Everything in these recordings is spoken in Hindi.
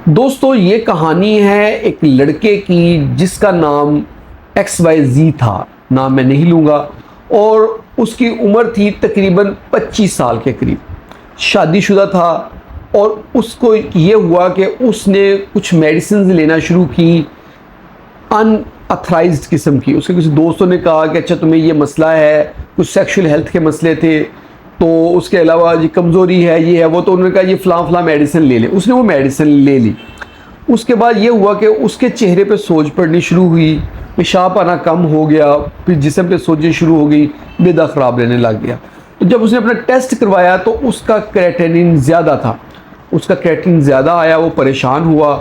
दोस्तों ये कहानी है एक लड़के की जिसका नाम XYZ था, नाम मैं नहीं लूँगा, और उसकी उम्र थी तकरीबन 25 साल के करीब। शादीशुदा था और उसको ये हुआ कि उसने कुछ मेडिसिन लेना शुरू की अनऑथराइज्ड किस्म की। उसके कुछ दोस्तों ने कहा कि अच्छा तुम्हें ये मसला है, कुछ सेक्सुअल हेल्थ के मसले थे, तो उसके अलावा ये कमज़ोरी है, ये है वो, तो उन्होंने कहा ये फ़लाँ मेडिसिन ले ले। उसने वो मेडिसिन ले ली। उसके बाद ये हुआ कि उसके चेहरे पे सोज पड़नी शुरू हुई, पेशाब आना कम हो गया, फिर जिस्म पे सोजें शुरू हो गई, मैदा ख़राब रहने लग गया। तो जब उसने अपना टेस्ट करवाया तो उसका क्रेटिनिन ज़्यादा था, उसका क्रेटिनिन ज़्यादा आया, वो परेशान हुआ।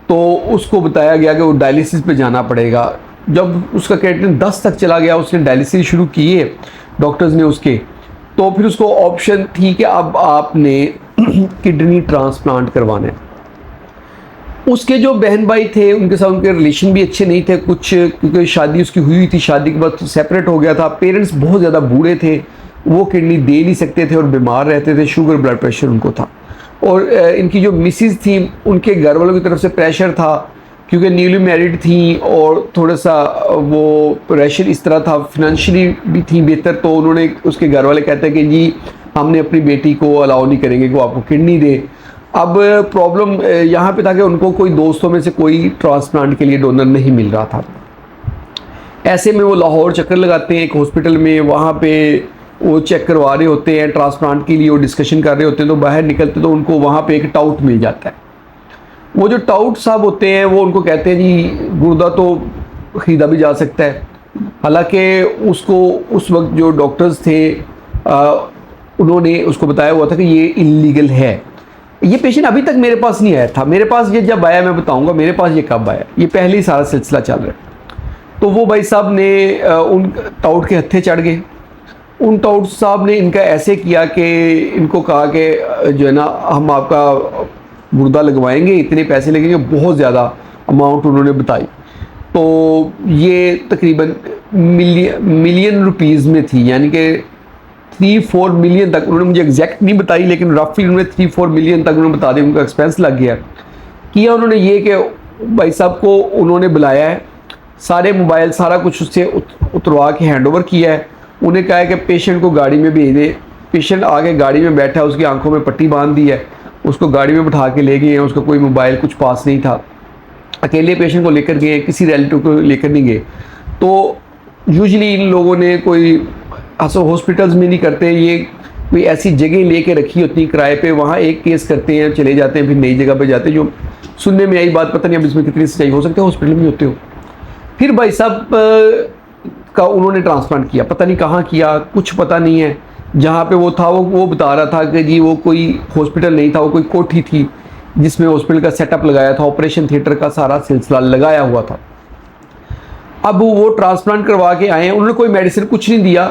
तो उसको बताया गया कि वो डायलिसिस पे जाना पड़ेगा। जब उसका क्रेटिनिन 10 तक चला गया, उसने डायलिसिस शुरू किए डॉक्टर्स ने उसके, तो फिर उसको ऑप्शन थी कि अब आपने किडनी ट्रांसप्लांट करवाना है। उसके जो बहन भाई थे उनके साथ उनके रिलेशन भी अच्छे नहीं थे कुछ, क्योंकि शादी उसकी हुई थी, शादी के बाद सेपरेट हो गया था। पेरेंट्स बहुत ज़्यादा बूढ़े थे, वो किडनी दे नहीं सकते थे और बीमार रहते थे, शुगर ब्लड प्रेशर उनको था। और इनकी जो मिसिज़ थी उनके घर वालों की तरफ से प्रेशर था, क्योंकि न्यूली मैरिड थी और थोड़ा सा वो प्रेशर इस तरह था, फिनंशियली भी थी बेहतर। तो उन्होंने, उसके घर वाले कहते हैं कि जी हमने अपनी बेटी को अलाउ नहीं करेंगे कि वो आपको किडनी दे। अब प्रॉब्लम यहाँ पे था कि उनको कोई दोस्तों में से कोई ट्रांसप्लांट के लिए डोनर नहीं मिल रहा था। ऐसे में वो लाहौर चक्कर लगाते हैं एक हॉस्पिटल में, वहाँ पे वो चेक करवा रहे होते हैं ट्रांसप्लांट के लिए, वो डिस्कशन कर रहे होते हैं। तो बाहर निकलते तो उनको वहाँ पे एक टाउट मिल जाता है। वो जो टाउट साहब होते हैं वो उनको कहते हैं जी गुर्दा तो ख़रीदा भी जा सकता है। हालांकि उसको उस वक्त जो डॉक्टर्स थे उन्होंने उसको बताया हुआ था कि ये इलीगल है। ये पेशेंट अभी तक मेरे पास नहीं आया था, मेरे पास ये जब आया मैं बताऊंगा मेरे पास ये कब आया, ये पहले ही सारा सिलसिला चल रहा है। तो वो भाई साहब ने उन टाउट के हत्थे चढ़ गए। उन टाउट साहब ने इनका ऐसे किया कि इनको कहा कि जो है ना हम आपका गुर्दा लगवाएंगे, इतने पैसे लगेंगे, बहुत ज़्यादा अमाउंट उन्होंने बताई। तो ये तकरीबन मिलियन रुपीज़ में थी, यानी कि 3-4 मिलियन तक। उन्होंने मुझे एग्जैक्ट नहीं बताई, लेकिन रफली उन्होंने 3-4 मिलियन तक उन्होंने बता दिया, उनका एक्सपेंस लग गया। किया उन्होंने ये कि भाई साहब को उन्होंने बुलाया है, सारे मोबाइल सारा कुछ उससे उतरवा के हैंड ओवर किया है। उन्हें कहा है कि पेशेंट को गाड़ी में भेज दे। पेशेंट आगे गाड़ी में बैठा है, उसकी आंखों में पट्टी बांध दी है, उसको गाड़ी में बिठा के ले गए हैं। उसका कोई मोबाइल कुछ पास नहीं था, अकेले पेशेंट को लेकर गए, किसी रिलेटिव को लेकर नहीं गए। तो यूजुअली इन लोगों ने कोई हॉस्पिटल्स में नहीं करते, ये कोई ऐसी जगह लेके रखी होती है किराए पे, वहाँ एक केस करते हैं, चले जाते हैं, फिर नई जगह पे जाते हैं। जो सुनने में आई बात, पता नहीं अब इसमें कितनी सच्चाई हो सकती है, हॉस्पिटल में होते हो। फिर भाई साहब का उन्होंने ट्रांसप्लांट किया, पता नहीं कहाँ किया, कुछ पता नहीं है। जहाँ पे वो था वो बता रहा था कि जी वो कोई हॉस्पिटल नहीं था, वो कोई कोठी थी जिसमें हॉस्पिटल का सेटअप लगाया था, ऑपरेशन थिएटर का सारा सिलसिला लगाया हुआ था। अब वो ट्रांसप्लांट करवा के आए, उन्होंने कोई मेडिसिन कुछ नहीं दिया।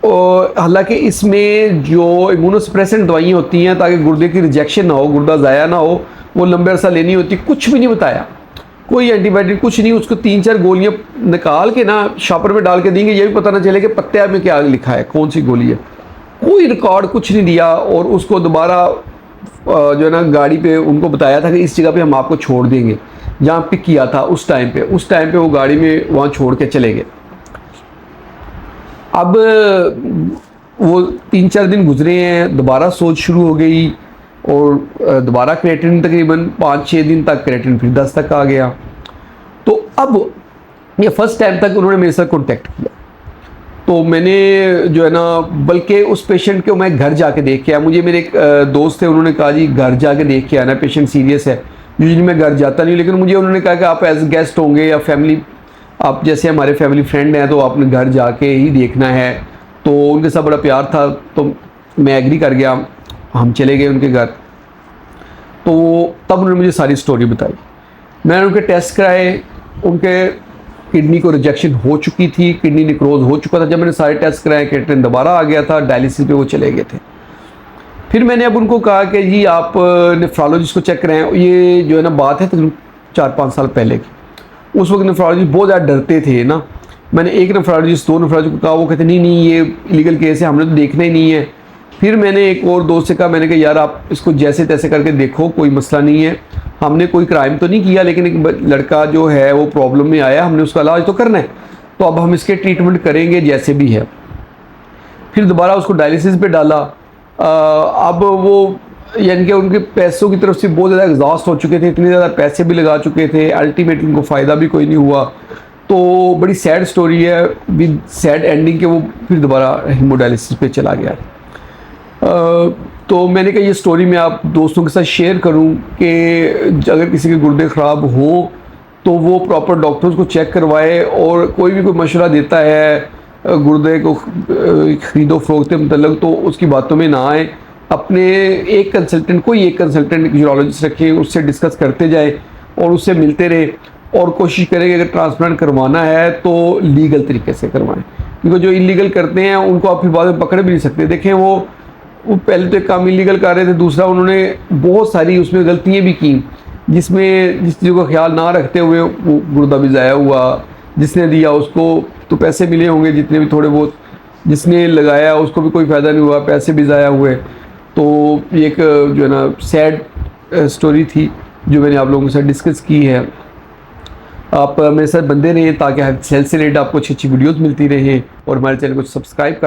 और हालांकि इसमें जो इम्यूनोसप्रेसेंट दवाइयाँ होती हैं ताकि गुर्दे की रिजेक्शन ना हो, गुर्दा ज़ाया ना हो, वो लंबे अरसा लेनी होती, कुछ भी नहीं बताया, कोई एंटीबायोटिक कुछ नहीं। उसको 3-4 गोलियाँ निकाल के ना शॉपर में डाल के देंगे, ये भी पता ना चले कि पत्ते में क्या लिखा है, कौन सी गोली है। कोई रिकॉर्ड कुछ नहीं दिया। और उसको दोबारा जो है ना गाड़ी पे उनको बताया था कि इस जगह पे हम आपको छोड़ देंगे, जहाँ पिक किया था उस टाइम पे वो गाड़ी में वहाँ छोड़ के चले गए। अब वो 3-4 दिन गुजरे हैं, दोबारा सोच शुरू हो गई और दोबारा क्रेटिनिन तकरीबन 5-6 दिन तक क्रेटिनिन फिर 10 तक आ गया। तो अब ये फर्स्ट टाइम तक उन्होंने मेरे साथ कांटेक्ट किया। तो मैंने जो है ना, बल्कि उस पेशेंट को मैं घर जाके देख के आया। मुझे मेरे एक दोस्त थे, उन्होंने कहा जी घर जाके देख के आना, पेशेंट सीरियस है। यूजुअली मैं घर जाता नहीं, लेकिन मुझे उन्होंने कहा कि आप एज गेस्ट होंगे या फैमिली, आप जैसे हमारे फैमिली फ्रेंड हैं, तो आपने घर जाके ही देखना है। तो उनके साथ बड़ा प्यार था, तो मैं एग्री कर गया, हम चले गए उनके घर। तो तब उन्होंने मुझे सारी स्टोरी बताई। मैंने उनके टेस्ट कराए, उनके किडनी को रिजेक्शन हो चुकी थी, किडनी निक्रोज हो चुका था। जब मैंने सारे टेस्ट कराए, क्रेटिनिन दोबारा आ गया था, डायलिसिस पे वो चले गए थे। फिर मैंने अब उनको कहा कि जी आप नेफ्रोलॉजिस्ट को चेक कराएं। ये जो है ना बात है तकरीबन 4-5 साल पहले की। उस वक्त नेफ्रोलॉजिस्ट बहुत ज़्यादा डरते थे ना। मैंने एक नेफ्रोलॉजिस्ट 2 नेफ्रोलॉजिस्ट को कहा, वो कहते नहीं ये इलीगल केस है, हमने तो देखना ही नहीं है। फिर मैंने एक और दोस्त से कहा, मैंने कहा यार आप इसको जैसे तैसे करके देखो, कोई मसला नहीं है, हमने कोई क्राइम तो नहीं किया, लेकिन एक लड़का जो है वो प्रॉब्लम में आया, हमने उसका इलाज तो करना है, तो अब हम इसके ट्रीटमेंट करेंगे जैसे भी है। फिर दोबारा उसको डायलिसिस पे डाला। अब वो यानी कि उनके पैसों की तरफ से बहुत ज़्यादा एग्जॉस्ट हो चुके थे, इतने ज़्यादा पैसे भी लगा चुके थे, अल्टीमेटली उनको फ़ायदा भी कोई नहीं हुआ। तो बड़ी सैड स्टोरी है विद सैड एंडिंग के वो फिर दोबारा हीमोडायलिसिस पे चला गया। तो मैंने कहा ये स्टोरी मैं आप दोस्तों के साथ शेयर करूं कि अगर किसी के गुर्दे ख़राब हों तो वो प्रॉपर डॉक्टर्स को चेक करवाए, और कोई भी कोई मशवरा देता है गुर्दे को ख़रीदो फरोख्त के मतलब तो उसकी बातों में ना आए। अपने एक कंसल्टेंट, कोई एक कंसल्टेंट यूरोलॉजिस्ट रखें, उससे डिस्कस करते जाए और उससे मिलते रहे, और कोशिश करें कि अगर ट्रांसप्लांट करवाना है तो लीगल तरीके से करवाएं, क्योंकि जो इलीगल करते हैं उनको आप फिर बाद में पकड़ भी नहीं सकते। देखें वो पहले तो एक काम इलीगल कर रहे थे, दूसरा उन्होंने बहुत सारी उसमें गलतियाँ भी की, जिसमें जिस चीज़ों का ख्याल ना रखते हुए वो गुर्दा भी ज़ाया हुआ। जिसने दिया उसको तो पैसे मिले होंगे जितने भी थोड़े बहुत, जिसने लगाया उसको भी कोई फ़ायदा नहीं हुआ, पैसे भी ज़ाया हुए। तो ये एक जो है ना सैड स्टोरी थी जो मैंने आप लोगों के साथ डिस्कस की है। आप मेरे साथ बंदे रहें ताकि हेल्थ से रिलेटेड आपको अच्छी अच्छी वीडियोज़ मिलती रहें, और हमारे चैनल को सब्सक्राइब कर